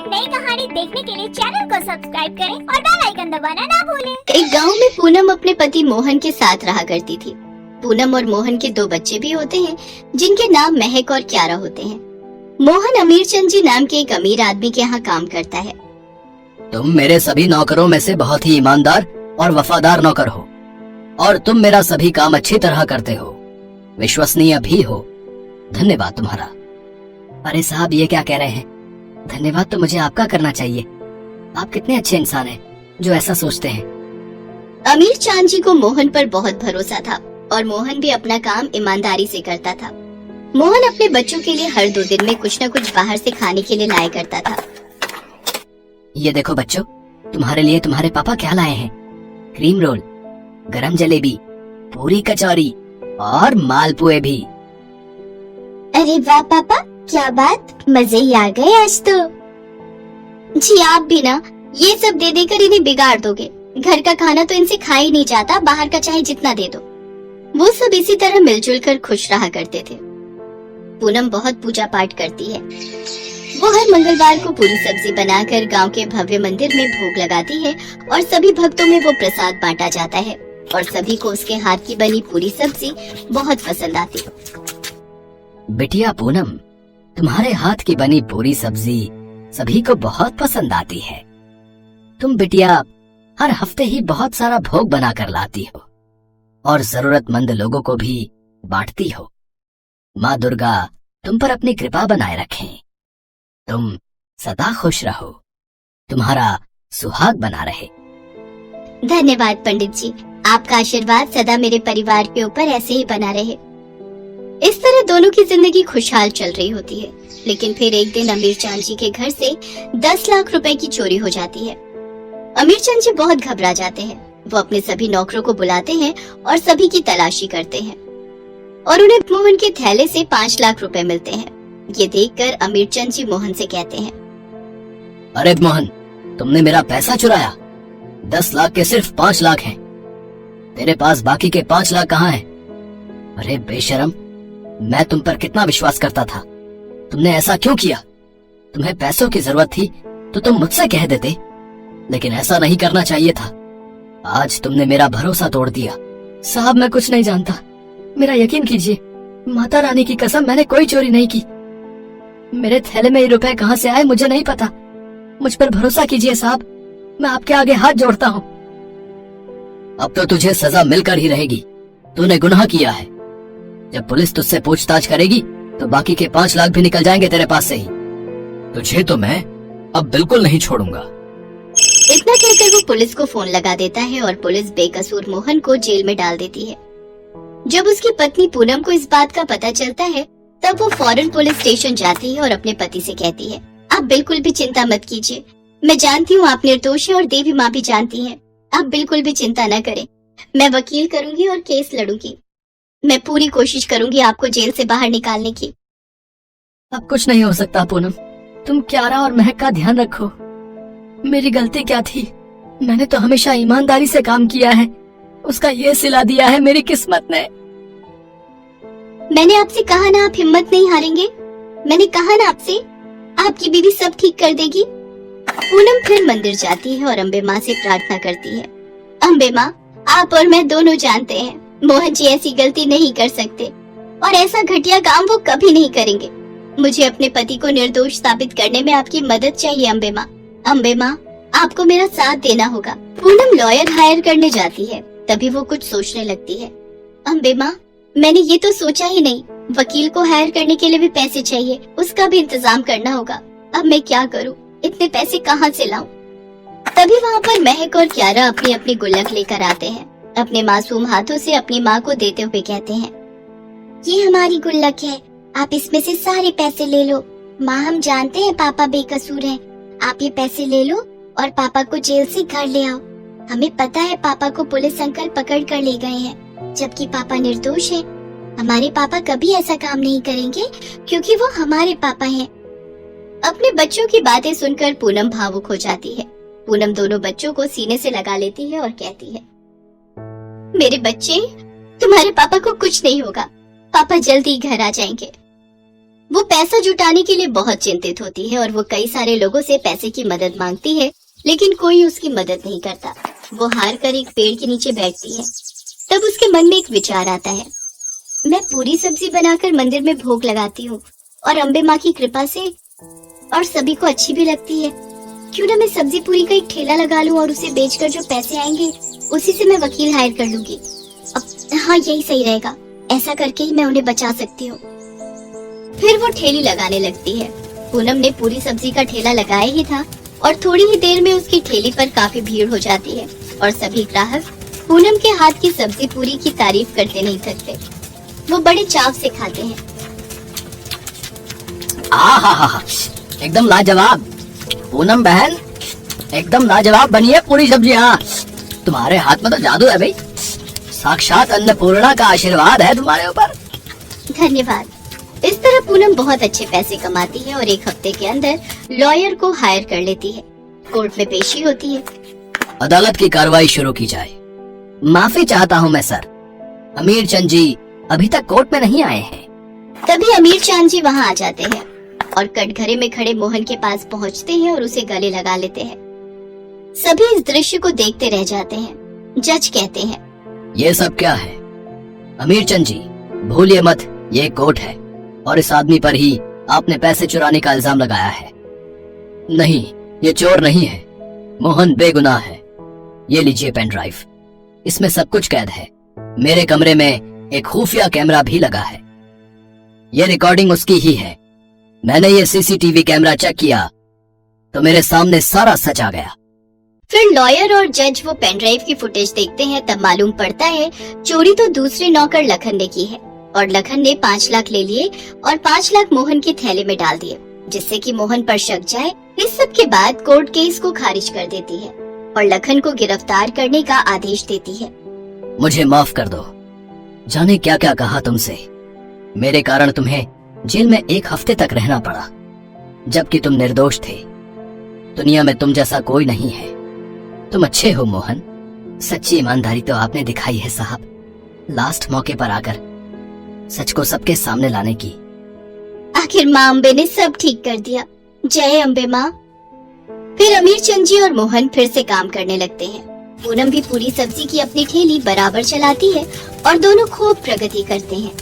नई कहानी देखने के लिए चैनल को सब्सक्राइब करें और बेल आइकन दबाना ना भूलें। एक गांव में पूनम अपने पति मोहन के साथ रहा करती थी। पूनम और मोहन के 2 बच्चे भी होते हैं जिनके नाम महक और क्यारा होते हैं। मोहन अमीर चंद जी नाम के एक अमीर आदमी के यहाँ काम करता है। तुम मेरे सभी नौकरों में से बहुत ही ईमानदार और वफादार नौकर हो और तुम मेरा सभी काम अच्छी तरह करते हो, विश्वसनीय भी हो। धन्यवाद तुम्हारा। अरे साहब, ये क्या कह रहे हैं? धन्यवाद तो मुझे आपका करना चाहिए। आप कितने अच्छे इंसान हैं जो ऐसा सोचते हैं। अमीर चांद जी को मोहन पर बहुत भरोसा था और मोहन भी अपना काम ईमानदारी से करता था। मोहन अपने बच्चों के लिए हर 2 दिन में कुछ न कुछ बाहर से खाने के लिए लाया करता था। ये देखो बच्चों, तुम्हारे लिए तुम्हारे पापा क्या लाए हैं? क्रीम रोल, गरम जलेबी, पूरी कचौरी और मालपुए भी। अरे वाह पापा, क्या बात, मजे ही आ गए आज तो। जी आप भी ना ये सब दे देकर इन्हें बिगाड़ दोगे। घर का खाना तो इनसे खा ही नहीं जाता, बाहर का चाहे जितना दे दो। वो सब इसी तरह मिलजुल कर खुश रहा करते थे। पूनम बहुत पूजा पाठ करती है। वो हर मंगलवार को पूरी सब्जी बनाकर गांव के भव्य मंदिर में भोग लगाती है और सभी भक्तों में वो प्रसाद बांटा जाता है और सभी को उसके हाथ की बनी पूरी सब्जी बहुत पसंद आती है। बिटिया पूनम, तुम्हारे हाथ की बनी पूरी सब्जी सभी को बहुत पसंद आती है। तुम बिटिया हर हफ्ते ही बहुत सारा भोग बनाकर लाती हो और जरूरतमंद लोगों को भी बांटती हो। माँ दुर्गा तुम पर अपनी कृपा बनाए रखें। तुम सदा खुश रहो, तुम्हारा सुहाग बना रहे। धन्यवाद पंडित जी, आपका आशीर्वाद सदा मेरे परिवार के ऊपर ऐसे ही बना रहे। इस तरह दोनों की जिंदगी खुशहाल चल रही होती है। लेकिन फिर एक दिन अमीर चांद जी के घर से 10 लाख रुपए की चोरी हो जाती है। अमीर चांद जी बहुत घबरा जाते हैं। वो अपने सभी नौकरों को बुलाते हैं और सभी की तलाशी करते हैं और उन्हें मोहन के थैले से 5 लाख रुपए मिलते हैं। ये देखकर अमीर चंद जी मोहन से कहते हैं, अरे मोहन, तुमने मेरा पैसा चुराया। 10 लाख के सिर्फ 5 लाख हैं। तेरे पास बाकी के 5 लाख कहाँ हैं? अरे बेशरम, मैं तुम पर कितना विश्वास करता था। तुमने ऐसा क्यों किया? तुम्हें पैसों की जरूरत थी तो तुम मुझसे कह देते, लेकिन ऐसा नहीं करना चाहिए था। आज तुमने मेरा भरोसा तोड़ दिया। साहब, मैं कुछ नहीं जानता, मेरा यकीन कीजिए। माता रानी की कसम, मैंने कोई चोरी नहीं की। मेरे थैले में ये रुपए कहाँ से आए मुझे नहीं पता। मुझ पर भरोसा कीजिए साहब, मैं आपके आगे हाथ जोड़ता हूँ। अब तो तुझे सजा मिलकर ही रहेगी। तूने गुनाह किया है। जब पुलिस तुझसे पूछताछ करेगी तो बाकी के 5 लाख भी निकल जाएंगे तेरे पास से ही। तुझे तो मैं अब बिल्कुल नहीं छोड़ूंगा। इतना कहकर वो पुलिस को फोन लगा देता है और पुलिस बेकसूर मोहन को जेल में डाल देती है। जब उसकी पत्नी पूनम को इस बात का पता चलता है तब वो फौरन पुलिस स्टेशन जाती है और अपने पति से कहती है, आप बिल्कुल भी चिंता मत कीजिए। मैं जानती हूँ आप निर्दोष हैं और देवी माँ भी जानती है। आप बिल्कुल भी चिंता न करें। मैं वकील करूंगी और केस लड़ूंगी। मैं पूरी कोशिश करूंगी आपको जेल से बाहर निकालने की। अब कुछ नहीं हो सकता पूनम। तुम क्यारा और महक का ध्यान रखो। मेरी गलती क्या थी? मैंने तो हमेशा ईमानदारी से काम किया है। उसका ये सिला दिया है मेरी किस्मत ने। मैंने आपसे कहा ना, आप हिम्मत नहीं हारेंगे। मैंने कहा ना आपसे, आपकी बीवी सब ठीक कर देगी। पूनम फिर मंदिर जाती है और अम्बे माँ से प्रार्थना करती है, अम्बे माँ, आप और मैं दोनों जानते हैं मोहन जी ऐसी गलती नहीं कर सकते और ऐसा घटिया काम वो कभी नहीं करेंगे। मुझे अपने पति को निर्दोष साबित करने में आपकी मदद चाहिए अम्बे माँ। अम्बे माँ, आपको मेरा साथ देना होगा। पूनम लॉयर हायर करने जाती है। तभी वो कुछ सोचने लगती है, अम्बे माँ, मैंने ये तो सोचा ही नहीं। वकील को हायर करने के लिए भी पैसे चाहिए, उसका भी इंतजाम करना होगा। अब मैं क्या करूँ? इतने पैसे कहाँ से लाऊं? तभी वहाँ पर महक और क्यारा अपनी अपनी गुल्लक लेकर आते हैं। अपने मासूम हाथों से अपनी माँ को देते हुए कहते हैं, ये हमारी गुल्लक है, आप इसमें से सारे पैसे ले लो। माँ, हम जानते हैं पापा बेकसूर हैं। आप ये पैसे ले लो और पापा को जेल से घर ले आओ। हमें पता है पापा को पुलिस अंकल पकड़ कर ले गए हैं, जबकि पापा निर्दोष हैं। हमारे पापा कभी ऐसा काम नहीं करेंगे क्योंकि वो हमारे पापा हैं। अपने बच्चों की बातें सुनकर पूनम भावुक हो जाती है। पूनम दोनों बच्चों को सीने से लगा लेती है और कहती है, मेरे बच्चे, तुम्हारे पापा को कुछ नहीं होगा। पापा जल्दी घर आ जाएंगे। वो पैसा जुटाने के लिए बहुत चिंतित होती है और वो कई सारे लोगों से पैसे की मदद मांगती है, लेकिन कोई उसकी मदद नहीं करता। वो हार कर एक पेड़ के नीचे बैठती है। तब उसके मन में एक विचार आता है, मैं पूरी सब्जी बनाकर मंदिर में भोग लगाती हूँ और अम्बे माँ की कृपा से और सभी को अच्छी भी लगती है। क्यों ना मैं सब्जी पूरी का एक ठेला लगा लूं और उसे बेचकर जो पैसे आएंगे उसी से मैं वकील हायर कर लूंगी। अब हाँ, यही सही रहेगा। ऐसा करके ही मैं उन्हें बचा सकती हूँ। फिर वो ठेली लगाने लगती है। पूनम ने पूरी सब्जी का ठेला लगाया ही था और थोड़ी ही देर में उसकी ठेली पर काफी भीड़ हो जाती है और सभी ग्राहक पूनम के हाथ की सब्जी पूरी की तारीफ करते नहीं थकते। वो बड़े चाव से खाते हैं। आहा, एकदम लाजवाब। पूनम बहन, एकदम लाजवाब बनी है पूरी सब्जियां। तुम्हारे हाथ में तो जादू है भाई। साक्षात अन्नपूर्णा का आशीर्वाद है तुम्हारे ऊपर। धन्यवाद। इस तरह पूनम बहुत अच्छे पैसे कमाती है और एक हफ्ते के अंदर लॉयर को हायर कर लेती है। कोर्ट में पेशी होती है। अदालत की कार्रवाई शुरू की जाए। माफी चाहता हूँ मैं सर, अमीर चंद जी अभी तक कोर्ट में नहीं आए हैं। तभी अमीर चांद जी वहाँ आ जाते हैं और कटघरे में खड़े मोहन के पास पहुँचते हैं और उसे गले लगा लेते हैं। सभी इस दृश्य को देखते रह जाते हैं। जज कहते हैं, ये सब क्या है? अमीर चंद जी, भूलिए मत, ये कोर्ट है और इस आदमी पर ही आपने पैसे चुराने का इल्जाम लगाया है। नहीं, ये चोर नहीं है, मोहन बेगुनाह है। ये लीजिए पेन ड्राइव, इसमें सब कुछ कैद है। मेरे कमरे में एक खुफिया कैमरा भी लगा है। ये रिकॉर्डिंग उसकी ही है। मैंने ये सीसीटीवी कैमरा चेक किया तो मेरे सामने सारा सच आ गया। फिर लॉयर और जज वो पेनड्राइव की फुटेज देखते हैं। तब मालूम पड़ता है चोरी तो दूसरे नौकर लखन ने की है और लखन ने 5 लाख ले लिए और 5 लाख मोहन के थैले में डाल दिए, जिससे कि मोहन पर शक जाए। इस सब के बाद कोर्ट केस को खारिज कर देती है और लखन को गिरफ्तार करने का आदेश देती है। मुझे माफ कर दो, जाने क्या क्या कहा तुमसे। मेरे कारण तुम्हें जेल में 1 हफ्ते तक रहना पड़ा, जबकि तुम निर्दोष थे। दुनिया में तुम जैसा कोई नहीं है। तुम अच्छे हो मोहन, सच्ची ईमानदारी तो आपने दिखाई है साहब। लास्ट मौके पर आकर सच को सबके सामने लाने की। आखिर माँ अम्बे ने सब ठीक कर दिया। जय अम्बे माँ। फिर अमीर चंद जी और मोहन फिर से काम करने लगते हैं। पूनम भी पूरी सब्जी की अपनी ठेली बराबर चलाती है और दोनों खूब प्रगति करते हैं।